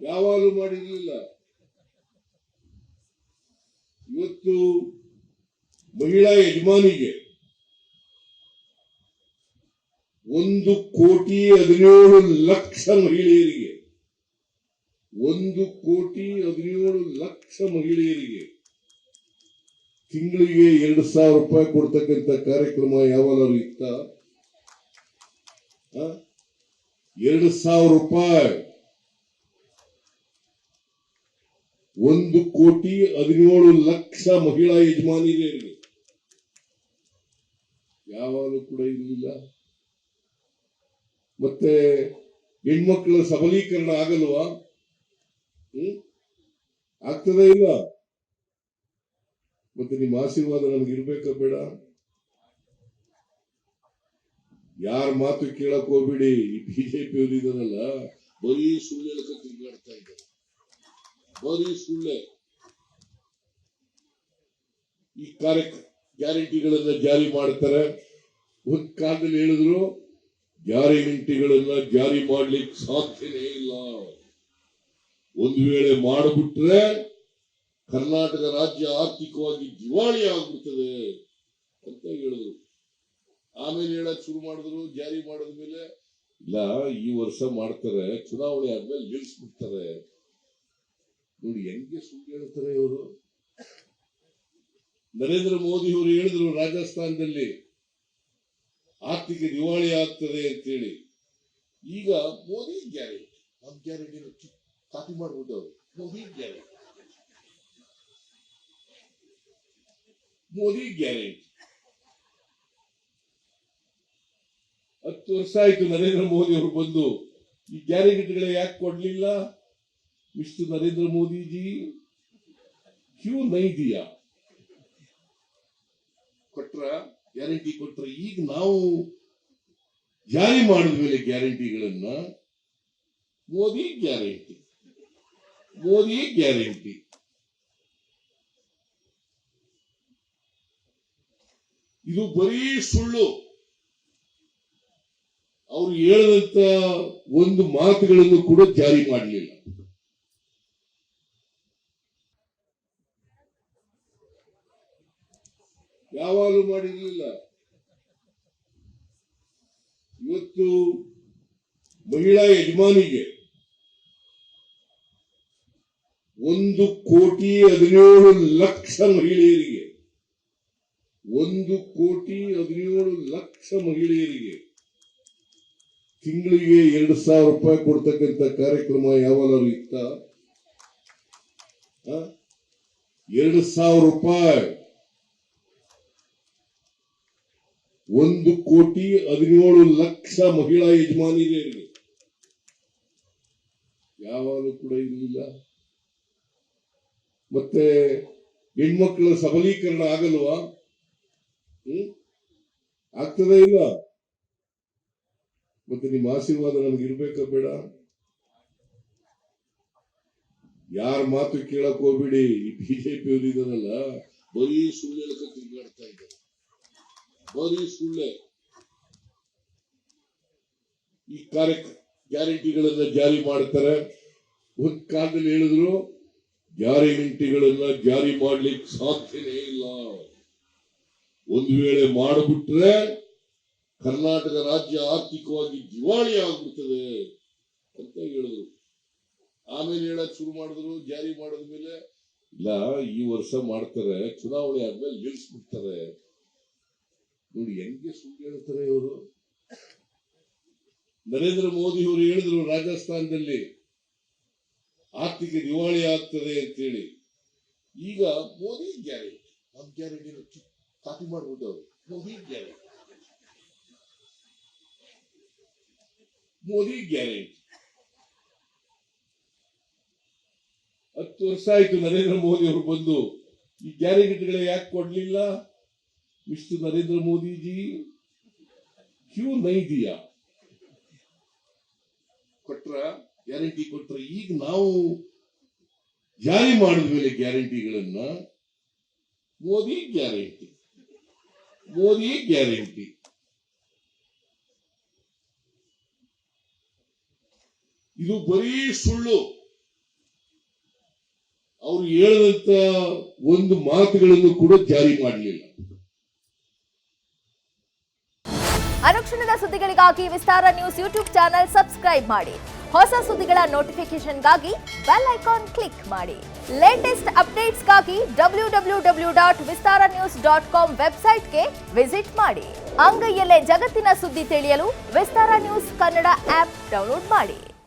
ಯಾವಾಗಲೂ ಮಾಡಿರಲಿಲ್ಲ. ಇವತ್ತು ಮಹಿಳಾ ಯಜಮಾನಿಗೆ 1,17,00,000 ಮಹಿಳೆಯರಿಗೆ 1,17,00,000 ಮಹಿಳೆಯರಿಗೆ ತಿಂಗಳಿಗೆ 2,000 ರೂಪಾಯಿ ಕೊಡ್ತಕ್ಕಂಥ ಕಾರ್ಯಕ್ರಮ ಯಾವಾಗಲೂ ಇತ್ತ? 2,000 ರೂಪಾಯಿ 1,17,00,000 ಮಹಿಳಾ ಯಜಮಾನಿಯರಿಗೆ ಯಾವಾಗಲೂ ಕೂಡ ಇರಲಿಲ್ಲ. ಮತ್ತೆ ಹೆಣ್ಮಕ್ಳ ಸಬಲೀಕರಣ ಆಗಲ್ವಾ? ಆಗ್ತದೇ ಇಲ್ಲ? ಮತ್ತೆ ನಿಮ್ಮ ಆಶೀರ್ವಾದ ನನಗೆ ಇರ್ಬೇಕ ಬೇಡ? ಯಾರ ಮಾತು ಕೇಳಕ್ ಹೋಗ್ಬಿಡಿ. ಈ ಬಿಜೆಪಿ ಅವರು ಇದಾರಲ್ಲ, ಬರೀ ಸುಳ್ಳು ಹೇಳಕ ತಿರುಗಾಡ್ತಾ ಇದ್ದಾರೆ. ಬರೀ ಸುಳ್ಳೆ. ಈ ಗ್ಯಾರಂಟಿಗಳನ್ನ ಜಾರಿ ಮಾಡ್ತಾರೆ. ಒಂದ್ ಕಾಲದಲ್ಲಿ ಹೇಳಿದ್ರು ಗ್ಯಾರಂಟಿಗಳನ್ನ ಜಾರಿ ಮಾಡ್ಲಿಕ್ಕೆ ಸಾಧ್ಯನೇ ಇಲ್ಲ, ಒಂದು ವೇಳೆ ಮಾಡಿಬಿಟ್ರೆ ಕರ್ನಾಟಕ ರಾಜ್ಯ ಆರ್ಥಿಕವಾಗಿ ದಿವಾಳಿ ಆಗ್ಬಿಡ್ತದೆ ಅಂತ ಹೇಳಿದ್ರು. ಆಮೇಲೆ ಹೇಳಕ್ ಶುರು ಮಾಡಿದ್ರು. ಜಾರಿ ಮಾಡಿದ್ಮೇಲೆ ಇಲ್ಲ, ಈ ವರ್ಷ ಮಾಡ್ತಾರೆ, ಚುನಾವಣೆ ಆದ್ಮೇಲೆ ನಿಲ್ಲಿಸ್ಬಿಡ್ತಾರೆ. ನೋಡಿ ಹೆಂಗೆ ಸುಳ್ಳು ಹೇಳ್ತಾರೆ ಇವರು. ನರೇಂದ್ರ ಮೋದಿ ಅವರು ಹೇಳಿದ್ರು ರಾಜಸ್ಥಾನದಲ್ಲಿ ಆರ್ಥಿಕ ದಿವಾಳಿ ಆಗ್ತದೆ ಅಂತೇಳಿ. ಈಗ ಮೋದಿ ಗ್ಯಾರಂಟಿ, ನಮ್ ಗ್ಯಾರಂಟಿ ಕಾಪಿ ಮಾಡ್ಬಿಟ್ಟು ಮೋದಿ ಗ್ಯಾರಂಟಿ, ಮೋದಿ ಗ್ಯಾರಂಟಿ. 10 ವರ್ಷ ಆಯ್ತು ನರೇಂದ್ರ ಮೋದಿ ಅವರು ಬಂದು. ಈ ಗ್ಯಾರಂಟಿಗಳ ಯಾಕೆ ಕೊಡ್ಲಿಲ್ಲ? ಮಿಸ್ಟರ್ ನರೇಂದ್ರ ಮೋದಿ ಜಿ, ಕ್ಯೂ ನೈ ದಿಯಾ? ಕೊಟ್ರ ಗ್ಯಾರಂಟಿ ಕೊಟ್ರ. ಈಗ ನಾವು ಜಾರಿ ಮಾಡಿದ ಮೇಲೆ ಗ್ಯಾರಂಟಿಗಳನ್ನ ಮೋದಿ ಗ್ಯಾರಂಟಿ, ಮೋದಿ ಗ್ಯಾರಂಟಿ. ಇದು ಬರೀ ಸುಳ್ಳು. ಅವರು ಹೇಳಿದಂತ ಒಂದು ಮಾತುಗಳನ್ನು ಕೂಡ ಜಾರಿ ಮಾಡಲಿಲ್ಲ. ಯಾವಾಗಲೂ ಮಾಡಿರಲಿಲ್ಲ. ಇವತ್ತು ಮಹಿಳಾ ಯಜಮಾನಿಗೆ 1,17,00,000 ಮಹಿಳೆಯರಿಗೆ 1,17,00,000 ಮಹಿಳೆಯರಿಗೆ ತಿಂಗಳಿಗೆ 2,000 ರೂಪಾಯಿ ಕೊಡ್ತಕ್ಕಂಥ ಕಾರ್ಯಕ್ರಮ ಯಾವಾಗಲೂ ಇತ್ತ? 2,000 ರೂಪಾಯಿ 1,17,00,000 ಮಹಿಳಾ ಯಜಮಾನಿಯರಿಗೆ ಯಾವಾಗಲೂ ಕೂಡ ಇರಲಿಲ್ಲ. ಮತ್ತೆ ಹೆಣ್ಮಕ್ಳ ಸಬಲೀಕರಣ ಆಗಲ್ವಾ? ಆಗ್ತದೇ ಇಲ್ಲ? ಮತ್ತೆ ನಿಮ್ಮ ಆಶೀರ್ವಾದ ನನಗೆ ಇರ್ಬೇಕ ಬೇಡ? ಯಾರ ಮಾತು ಕೇಳಕ್ ಹೋಗ್ಬಿಡಿ. ಈ ಬಿಜೆಪಿ ಅವರು ಇದಾರಲ್ಲ, ಬರೀ ಸುಳ್ಳು ಹೇಳಕ ತಿರುಗಾಡ್ತಾ ಇದ್ದಾರೆ. ಬರೀ ಸುಳ್ಳೆ. ಈ ಗ್ಯಾರಂಟಿಗಳನ್ನ ಜಾರಿ ಮಾಡ್ತಾರೆ. ಒಂದ್ ಕಾಲದಲ್ಲಿ ಹೇಳಿದ್ರು ಗ್ಯಾರಂಟಿಗಳನ್ನ ಜಾರಿ ಮಾಡ್ಲಿಕ್ಕೆ ಸಾಧ್ಯನೇ ಇಲ್ಲ, ಒಂದು ವೇಳೆ ಮಾಡಿಬಿಟ್ರೆ ಕರ್ನಾಟಕ ರಾಜ್ಯ ಆರ್ಥಿಕವಾಗಿ ದಿವಾಳಿ ಆಗ್ಬಿಡ್ತದೆ ಅಂತ ಹೇಳಿದ್ರು. ಆಮೇಲೆ ಹೇಳಕ್ ಶುರು ಮಾಡಿದ್ರು. ಜಾರಿ ಮಾಡಿದ್ಮೇಲೆ ಇಲ್ಲ, ಈ ವರ್ಷ ಮಾಡ್ತಾರೆ, ಚುನಾವಣೆ ಆದ್ಮೇಲೆ ನಿಲ್ಲಿಸ್ಬಿಡ್ತಾರೆ. ನೋಡಿ ಹೆಂಗೆ ಸುಳ್ಳು ಹೇಳ್ತಾರೆ ಇವರು. ನರೇಂದ್ರ ಮೋದಿ ಅವರು ಹೇಳಿದ್ರು ರಾಜಸ್ಥಾನದಲ್ಲಿ ಆರ್ಥಿಕ ದಿವಾಳಿ ಆಗ್ತದೆ ಅಂತೇಳಿ. ಈಗ ಮೋದಿ ಗ್ಯಾರಂಟಿ, ನಮ್ ಗ್ಯಾರಂಟಿ ಕಾಪಿ ಮಾಡ್ಬಿಟ್ಟು ಮೋದಿ ಗ್ಯಾರಂಟಿ, ಮೋದಿ ಗ್ಯಾರಂಟಿ. 10 ವರ್ಷ ಆಯ್ತು ನರೇಂದ್ರ ಮೋದಿ ಅವರು ಬಂದು. ಈ ಗ್ಯಾರಂಟಿಗಳ ಯಾಕೆ ಕೊಡ್ಲಿಲ್ಲ? ಮಿಸ್ಟರ್ ನರೇಂದ್ರ ಮೋದಿ ಜಿ, ಕ್ಯೂ ನೈ ದಿಯಾ? ಕೊಟ್ರ ಗ್ಯಾರಂಟಿ ಕೊಟ್ರ. ಈಗ ನಾವು ಜಾರಿ ಮಾಡಿದ ಮೇಲೆ ಗ್ಯಾರಂಟಿಗಳನ್ನ ಮೋದಿ ಗ್ಯಾರಂಟಿ, ಮೋದಿ ಗ್ಯಾರಂಟಿ. ಇದು ಬರೀ ಸುಳ್ಳು. ಅವರು ಹೇಳಿದಂತ ಒಂದು ಮಾತುಗಳನ್ನು ಕೂಡ ಜಾರಿ ಮಾಡಲಿಲ್ಲ. ಅನುಕ್ಷಣದ ಸುದ್ದಿಗಳಿಗಾಗಿ ವಿಸ್ತಾರ ನ್ಯೂಸ್ ಯೂಟ್ಯೂಬ್ ಚಾನೆಲ್ ಸಬ್ಸ್ಕ್ರೈಬ್ ಮಾಡಿ. ಹೊಸ ಸುದ್ದಿಗಳ ನೋಟಿಫಿಕೇಶನ್ಗಾಗಿ ಬೆಲ್ ಐಕಾನ್ ಕ್ಲಿಕ್ ಮಾಡಿ. ಲೇಟೆಸ್ಟ್ ಅಪ್ಡೇಟ್ಸ್ಗಾಗಿ www.vistaranews.com ವೆಬ್ಸೈಟ್ಗೆ ವಿಸಿಟ್ ಮಾಡಿ. ಅಂಗೈಯಲ್ಲೇ ಜಗತ್ತಿನ ಸುದ್ದಿ ತಿಳಿಯಲು ವಿಸ್ತಾರ ನ್ಯೂಸ್ ಕನ್ನಡ ಆಪ್ ಡೌನ್ಲೋಡ್ ಮಾಡಿ.